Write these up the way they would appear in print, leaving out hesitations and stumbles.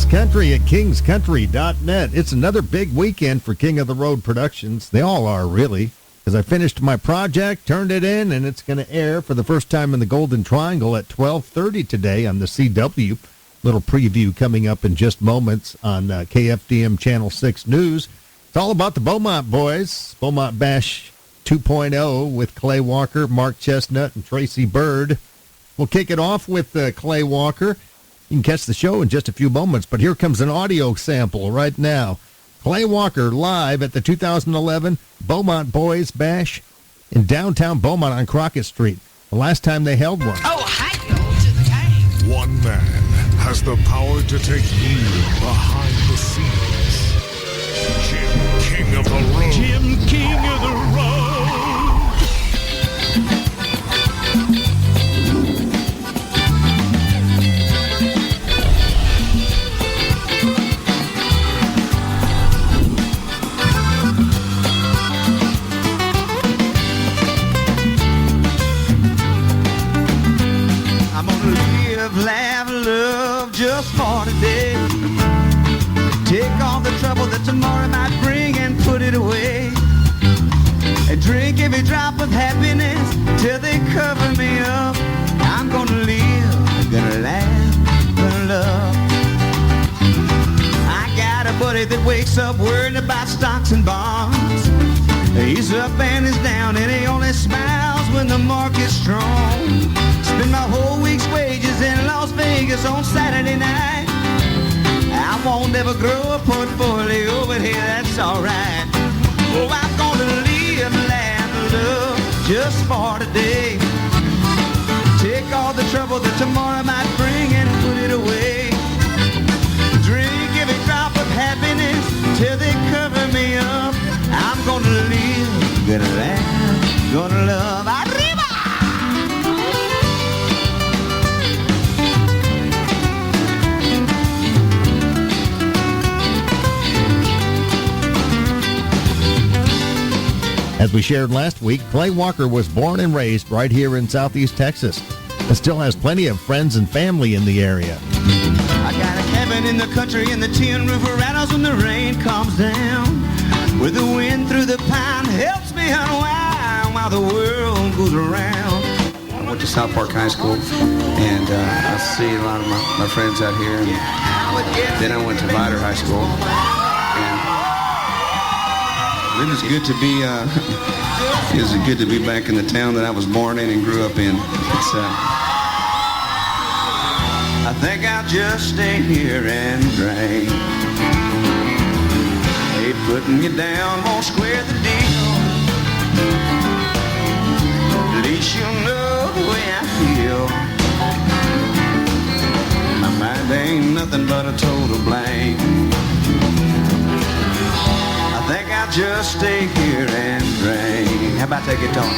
Country at kingscountry.net. It's another big weekend for King of the Road Productions. They all are, really, because I finished my project, turned it in, and it's going to air for the first time in the Golden Triangle at 12:30 today on the CW. Little preview coming up in just moments on KFDM Channel 6 News. It's all about the Beaumont boys. Beaumont Bash 2.0 with Clay Walker, Mark Chestnut, and Tracy Bird. We'll kick it off with Clay Walker. You can catch the show in just a few moments, but here comes an audio sample right now. Clay Walker live at the 2011 Beaumont Boys Bash in downtown Beaumont on Crockett Street. The last time they held one. Oh, hi, to the game. One man has the power to take you behind the scenes. Jim King of the Road. Jim King of the Road. Laugh, love, just for today. Take all the trouble that tomorrow might bring and put it away. And drink every drop of happiness till they cover me up. I'm gonna live, gonna laugh, gonna love. I got a buddy that wakes up worrying about stocks and bonds. He's up and he's down and he only smiles when the market's strong. Spend my whole week's wages in Las Vegas on Saturday night. I won't ever grow a portfolio, but hey, that's alright. Oh, I'm gonna live, laugh, love, just for today. Take all the trouble that tomorrow might bring and put it away. Drink every drop of happiness till they cover me up. I'm gonna live, gonna laugh, gonna love. Arriba! As we shared last week, Clay Walker was born and raised right here in Southeast Texas and still has plenty of friends and family in the area. I got a cabin in the country and the tin roof rattles when the rain comes down. With the wind through the pine helps me unwind while the world goes around. I went to South Park High School, and I see a lot of my friends out here. And then I went to Vider High School. And it was good to be. It was good to be back in the town that I was born in and grew up in. It's. I think I'll just stay here and drink. Hey, putting you down won't square the deal. At least you'll know the way I feel. My mind ain't nothing but a total blank. I think I'll just stay here and drink. How about that guitar?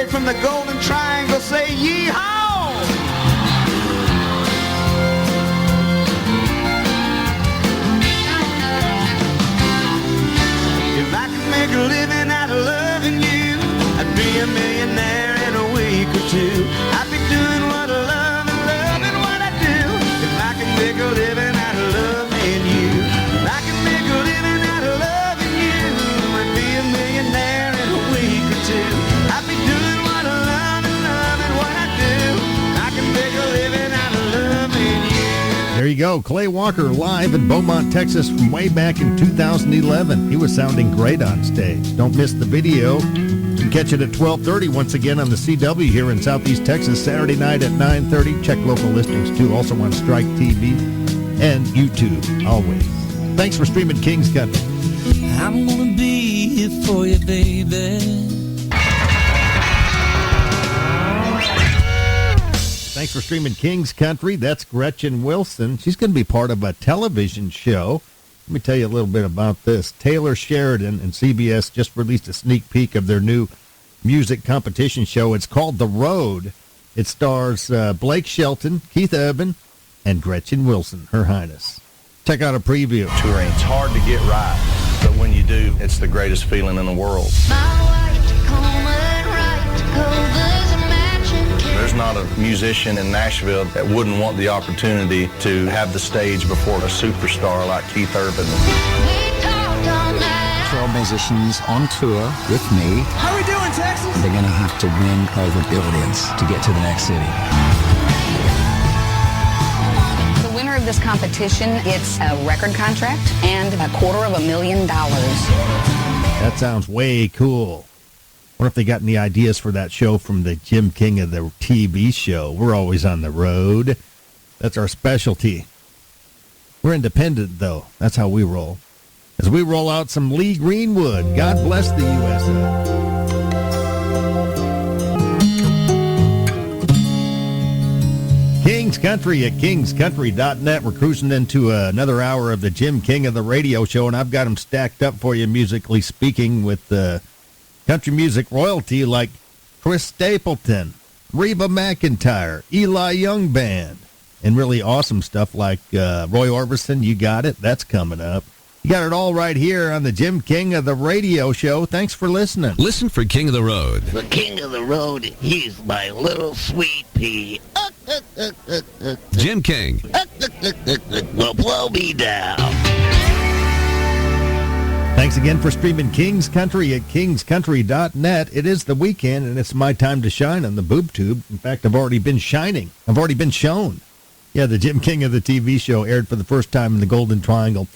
From the Golden Triangle, say yee-haw! If I could make a living go. Clay Walker live in Beaumont, Texas from way back in 2011. He was sounding great on stage. Don't miss the video. You can catch it at 12:30 once again on the CW here in Southeast Texas, Saturday night at 9:30. Check local listings, too, also on Strike TV and YouTube, always. Thanks for streaming King's Country. I'm gonna be here for you, baby. Thanks for streaming King's Country. That's Gretchen Wilson. She's going to be part of a television show. Let me tell you a little bit about this. Taylor Sheridan and CBS just released a sneak peek of their new music competition show. It's called The Road. It stars Blake Shelton, Keith Urban, and Gretchen Wilson, Her Highness. Check out a preview. Touring. It's hard to get right, but when you do, it's the greatest feeling in the world. There's not a musician in Nashville that wouldn't want the opportunity to have the stage before a superstar like Keith Urban. 12 musicians on tour with me. How we doing, Texas? They're going to have to win over buildings to get to the next city. The winner of this competition gets a record contract and $250,000. That sounds way cool. Wonder if they got any ideas for that show from the Jim King of the TV show. We're always on the road. That's our specialty. We're independent, though. That's how we roll. As we roll out some Lee Greenwood. God bless the USA. King's Country at kingscountry.net. We're cruising into another hour of the Jim King of the radio show, and I've got them stacked up for you, musically speaking, with country music royalty like Chris Stapleton, Reba McEntire, Eli Young Band, and really awesome stuff like Roy Orbison, You Got It. That's coming up. You got it all right here on the Jim King of the radio show. Thanks for listening. Listen for King of the Road. The King of the Road, he's my little sweet pea. Jim King. Will blow me down. Thanks again for streaming King's Country at kingscountry.net. It is the weekend, and it's my time to shine on the boob tube. In fact, I've already been shining. I've already been shown. Yeah, the Jim King of the TV show aired for the first time in the Golden Triangle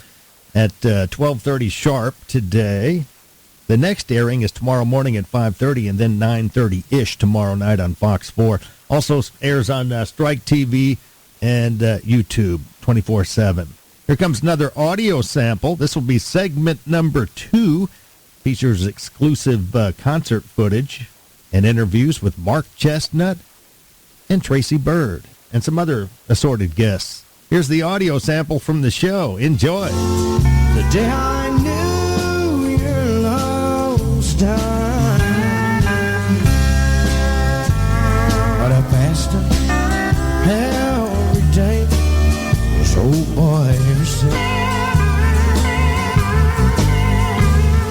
at 12:30 sharp today. The next airing is tomorrow morning at 5:30 and then 9:30-ish tomorrow night on Fox 4. Also airs on Strike TV and YouTube 24/7. Here comes another audio sample. This will be segment number 2. Features exclusive concert footage and interviews with Mark Chestnut and Tracy Byrd and some other assorted guests. Here's the audio sample from the show. Enjoy. The day I knew your lost time, but I passed up every day. Old boy yourself.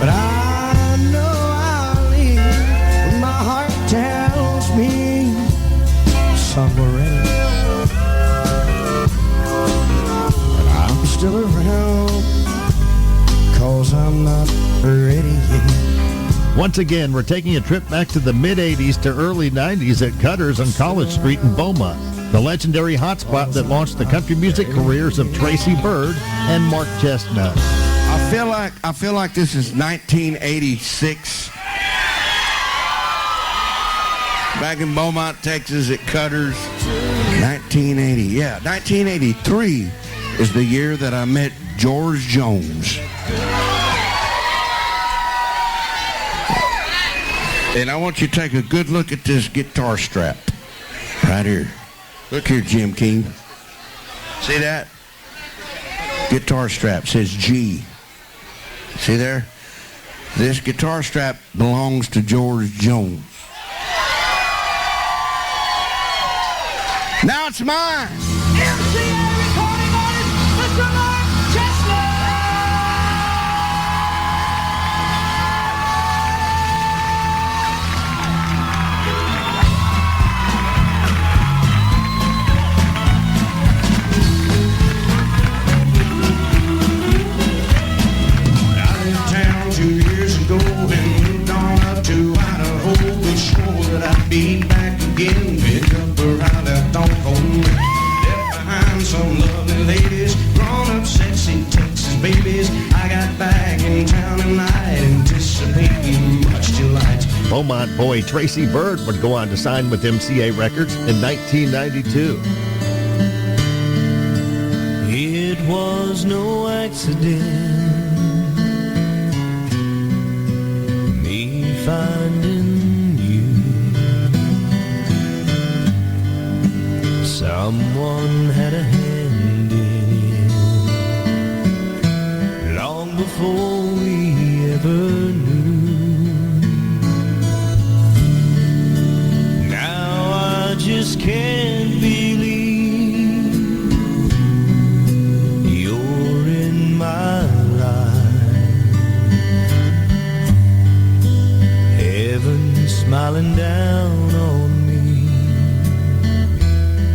But I know I'll leave when my heart tells me somewhere ready. But I'm still around 'cause I'm not ready yet. Once again, we're taking a trip back to the mid-'80s to early 90s at Cutter's on College Street in Beaumont, the legendary hotspot that launched the country music careers of Tracy Byrd and Mark Chestnut. I feel like this is 1986. Back in Beaumont, Texas at Cutter's. 1980. Yeah, 1983 is the year that I met George Jones. And I want you to take a good look at this guitar strap right here. Look here, Jim King. See that? Guitar strap says G. See there? This guitar strap belongs to George Jones. Now it's mine. Be back again, pick up where I left off home. Left behind some babies. I got back in town tonight, anticipating much delight. Beaumont boy Tracy Byrd would go on to sign with MCA Records in 1992. It was no accident, me finding you. Someone had a hand in it long before we ever knew. Now I just can't believe you're in my life. Heaven smiling down on me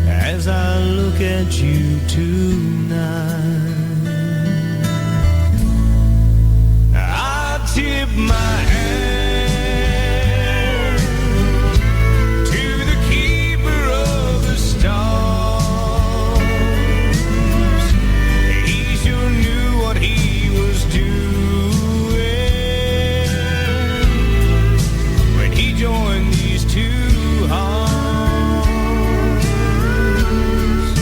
as I look at you tonight. I tip my hat to the keeper of the stars. He sure knew what he was doing when he joined these two hearts.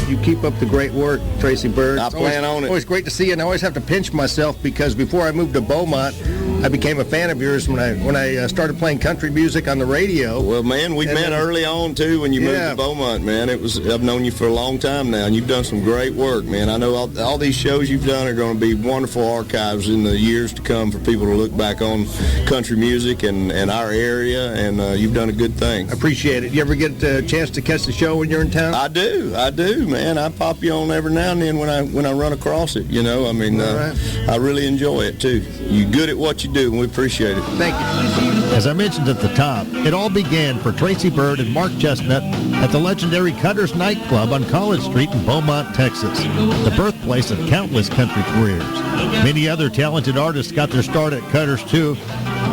You keep up the great work, Tracy Byrd. I plan on it. Always great to see you, and I always have to pinch myself because before I moved to Beaumont, I became a fan of yours when I started playing country music on the radio. Well, man, we met early on too when you moved to Beaumont, man. I've known you for a long time now, and you've done some great work, man. I know all these shows you've done are going to be wonderful archives in the years to come for people to look back on country music and our area, and you've done a good thing. I appreciate it. You ever get a chance to catch the show when you're in town? I do, man. I pop you on every now and then when I run across it. You know, I mean, I really enjoy it too. You're good at what you do, and we appreciate it. Thank you. As I mentioned at the top, it all began for Tracy Byrd and Mark Chestnut at the legendary Cutters Nightclub on College Street in Beaumont, Texas, the birthplace of countless country careers. Many other talented artists got their start at Cutters too,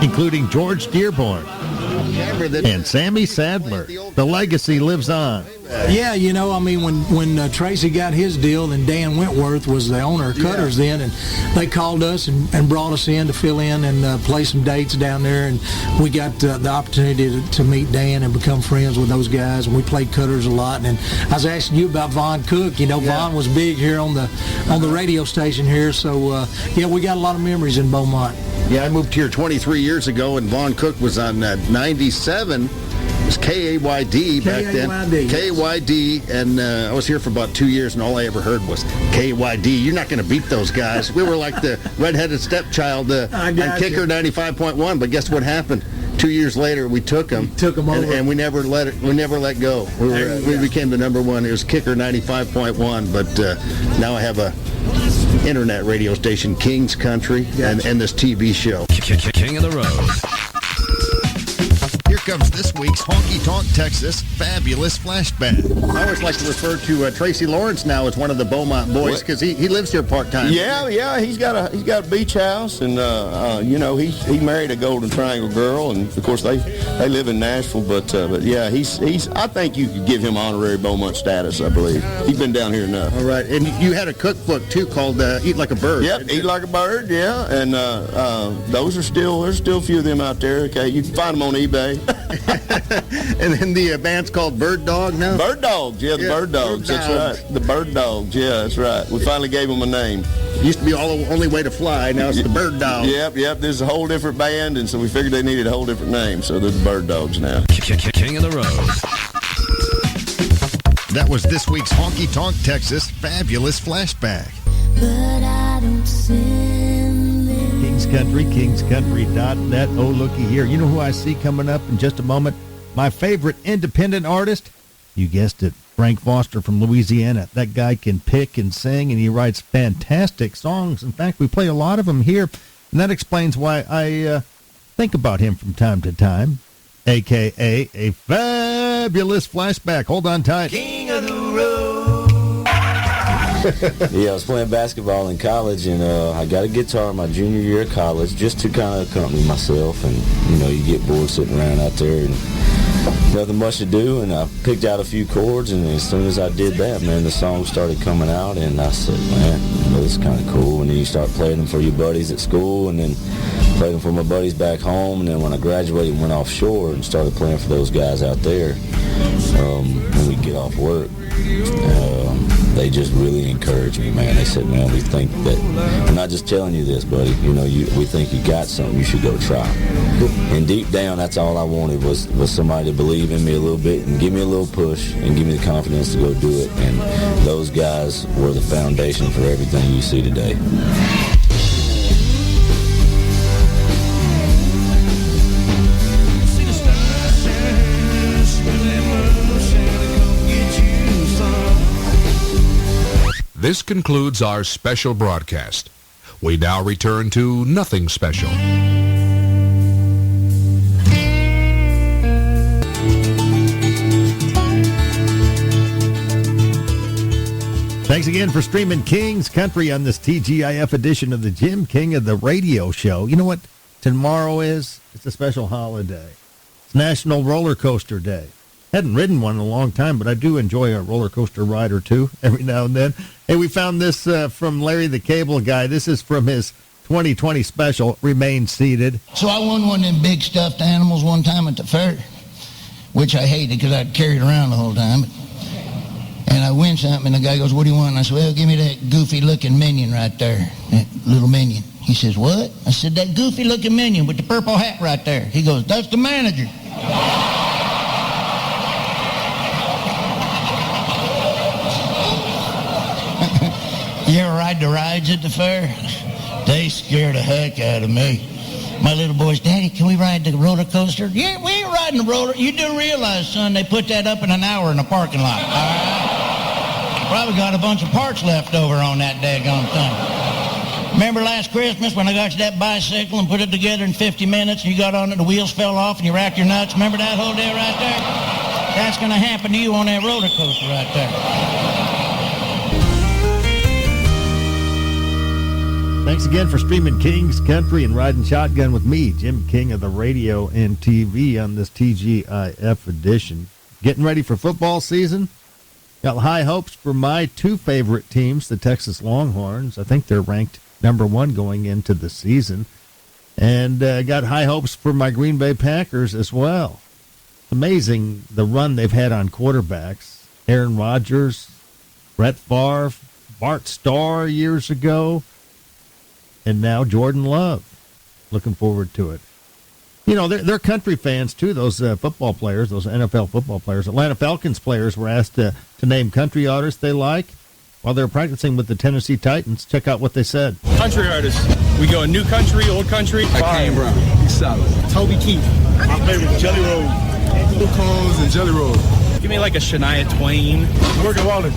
including George Dearborn and Sammy Sadler. The legacy lives on. Yeah, you know, I mean, when Tracy got his deal, and Dan Wentworth was the owner of Cutters then, and they called us and brought us in to fill in and play some dates down there, and we got the opportunity to meet Dan and become friends with those guys, and we played Cutters a lot. And I was asking you about Vaughn Cook. You know, Vaughn was big here on the radio station here, so yeah, we got a lot of memories in Beaumont. Yeah, I moved here 23 years ago, and Vaughn Cook was on 97. It was KAYD back then. KAYD, and I was here for about 2 years, and all I ever heard was KAYD. You're not going to beat those guys. We were like the redheaded stepchild on Kicker 95.1, but guess what happened? 2 years later, we took them. over, and we never let go. We became the number one. It was Kicker 95.1, but now I have a internet radio station, King's Country, and this TV show. King of the Road. Here comes this week's Honky Tonk Texas Fabulous Flashback. I always like to refer to Tracy Lawrence now as one of the Beaumont boys because he lives here part-time. Yeah, he's got a beach house, and you know, he married a Golden Triangle girl, and of course they live in Nashville. But yeah, he's I think you could give him honorary Beaumont status. I believe he's been down here enough. All right, and you had a cookbook too called Eat Like a Bird. Yep, Eat Like a Bird. Yeah, and there's still a few of them out there. Okay, you can find them on eBay. And then the band's called Bird Dog now? Bird Dogs, the Bird Dogs, that's right. The Bird Dogs, yeah, that's right. We finally gave them a name. It used to be Only Way to Fly, now it's the Bird Dogs. Yep, this is a whole different band, and so we figured they needed a whole different name, so they're the Bird Dogs now. King of the Road. That was this week's Honky Tonk Texas Fabulous Flashback. But I don't send them. King's Country, kingscountry.net. Oh, looky here. You know who I see coming up in just a moment? My favorite independent artist? You guessed it, Frank Foster from Louisiana. That guy can pick and sing, and he writes fantastic songs. In fact, we play a lot of them here, and that explains why I think about him from time to time, a.k.a. a fabulous flashback. Hold on tight. King of the Road. Yeah, I was playing basketball in college, and I got a guitar my junior year of college just to kind of accompany myself. And, you know, you get bored sitting around out there and nothing much to do, and I picked out a few chords, and as soon as I did that, man, the song started coming out, and I said, man, this is kind of cool. And then you start playing them for your buddies at school, and then played them for my buddies back home, and then when I graduated and went offshore and started playing for those guys out there, when we get off work, they just really encouraged me, man. They said, man, we think that, I'm not just telling you this, buddy, we think you got something, you should go try. And deep down, that's all I wanted was somebody to believe in me a little bit and give me a little push and give me the confidence to go do it. And those guys were the foundation for everything you see today. This concludes our special broadcast. We now return to Nothing Special. Thanks again for streaming King's Country on this TGIF edition of the Jim King of the Radio Show. You know what tomorrow is? It's a special holiday. It's National Roller Coaster Day. Hadn't ridden one in a long time, but I do enjoy a roller coaster ride or two every now and then. Hey, we found this from Larry the Cable Guy. This is from his 2020 special, Remain Seated. So I won one of them big stuffed animals one time at the fair, which I hated because I'd carry it around the whole time. And I win something, and the guy goes, what do you want? And I said, well, give me that goofy-looking minion right there, that little minion. He says, what? I said, that goofy-looking minion with the purple hat right there. He goes, that's the manager. You ever ride the rides at the fair? They scare the heck out of me. My little boys, Daddy, can we ride the roller coaster? Yeah, we ain't riding the roller. You do realize, son, they put that up in an hour in a parking lot. All right? Probably got a bunch of parts left over on that daggone thing. Remember last Christmas when I got you that bicycle and put it together in 50 minutes and you got on it, the wheels fell off and you racked your nuts? Remember that whole deal right there? That's going to happen to you on that roller coaster right there. Thanks again for streaming King's Country and riding shotgun with me, Jim King of the Radio and TV on this TGIF edition. Getting ready for football season? Got high hopes for my two favorite teams, the Texas Longhorns. I think they're ranked number 1 going into the season. And got high hopes for my Green Bay Packers as well. Amazing the run they've had on quarterbacks. Aaron Rodgers, Brett Favre, Bart Starr years ago. And now Jordan Love. Looking forward to it. You know, they're country fans, too, those football players, those NFL football players. Atlanta Falcons players were asked to name country artists they like while they were practicing with the Tennessee Titans. Check out what they said. Country artists. We go new country, old country. Kane Brown. He's solid. Toby Keith. My favorite, Jelly Roll. Luke Combs and Jelly Roll. Give me like a Shania Twain. Morgan Wallen.